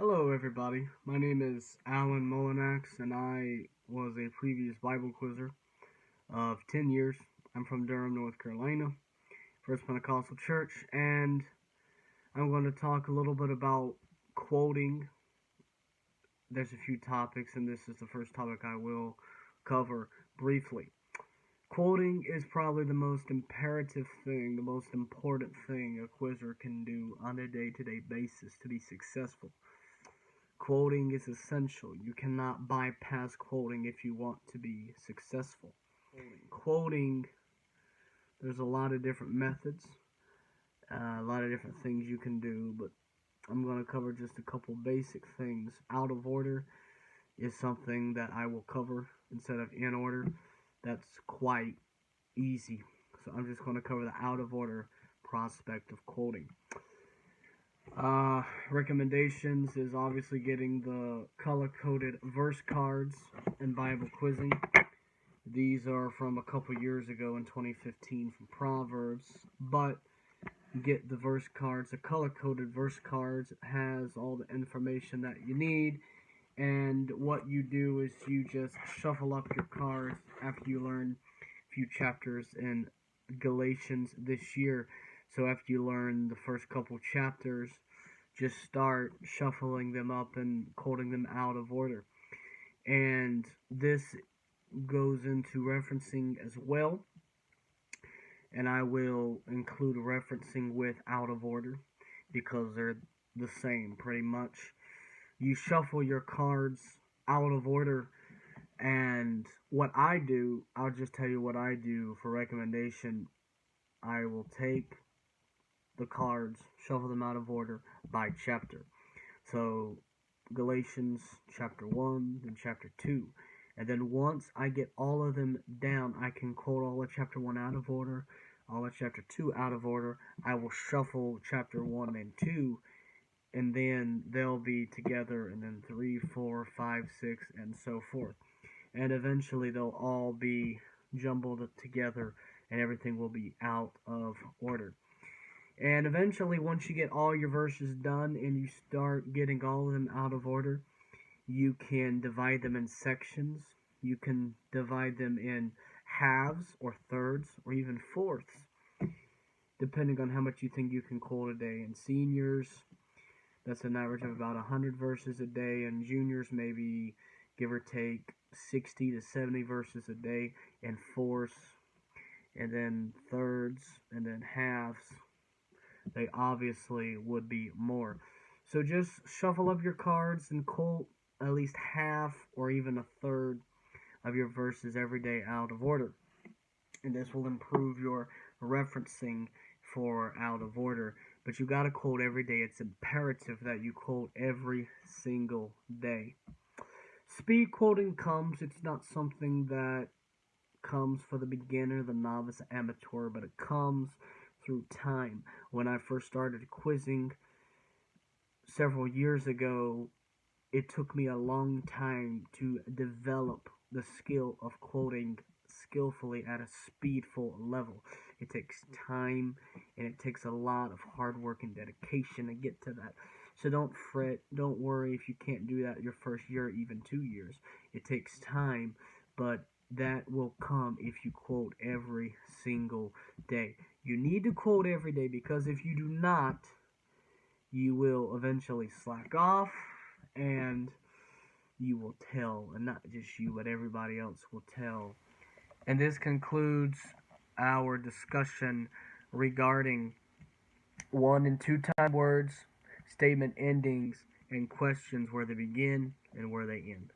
Hello, everybody. My name is Alan Mullinax, and I was a previous Bible quizzer of 10 years. I'm from Durham, North Carolina, First Pentecostal Church, and I'm going to talk a little bit about quoting. There's a few topics, and this is the first topic I will cover briefly. Quoting is probably the most imperative thing, the most important thing a quizzer can do on a day-to-day basis to be successful. Quoting is essential. You cannot bypass quoting if you want to be successful. Quoting, there's a lot of different methods, a lot of different things you can do, but I'm going to cover just a couple basic things. Out of order is something that I will cover instead of in order. That's quite easy. So I'm just going to cover the out of order prospect of quoting. Recommendations is obviously getting the color-coded verse cards and Bible quizzing. These are from a couple years ago in 2015 from Proverbs, but get the verse cards. The color-coded verse cards has all the information that you need, and what you do is you just shuffle up your cards after you learn a few chapters in Galatians this year. So after you learn the first couple chapters, just start shuffling them up and quoting them out of order. And this goes into referencing as well. And I will include referencing with out of order because they're the same pretty much. You shuffle your cards out of order, and what I do, I'll just tell you what I do for recommendation. I will take the cards, shuffle them out of order by chapter. So Galatians chapter 1 and chapter 2. And then once I get all of them down, I can quote all of chapter 1 out of order, all of chapter 2 out of order. I will shuffle chapter 1 and 2, and then they'll be together, and then 3, 4, 5, 6, and so forth. And eventually they'll all be jumbled together, and everything will be out of order. And eventually, once you get all your verses done and you start getting all of them out of order, you can divide them in sections. You can divide them in halves or thirds or even fourths, depending on how much you think you can quote a day. And seniors, that's an average of about 100 verses a day, and juniors maybe give or take 60 to 70 verses a day, and fourths, and then thirds, and then halves. They obviously would be more. So just shuffle up your cards and quote at least half or even a third of your verses every day out of order. And this will improve your referencing for out of order. But you got to quote every day. It's imperative that you quote every single day. Speed quoting it's not something that comes for the beginner, the novice, amateur, but it comes through time. When I first started quizzing several years ago, it took me a long time to develop the skill of quoting skillfully at a speedful level. It takes time, and it takes a lot of hard work and dedication to get to that. So don't fret, don't worry if you can't do that your first year, even 2 years. It takes time, but that will come if you quote every single day. You need to quote every day, because if you do not, you will eventually slack off, and you will tell, and not just you, but everybody else will tell. And this concludes our discussion regarding 1 and 2 time words, statement endings, and questions where they begin and where they end.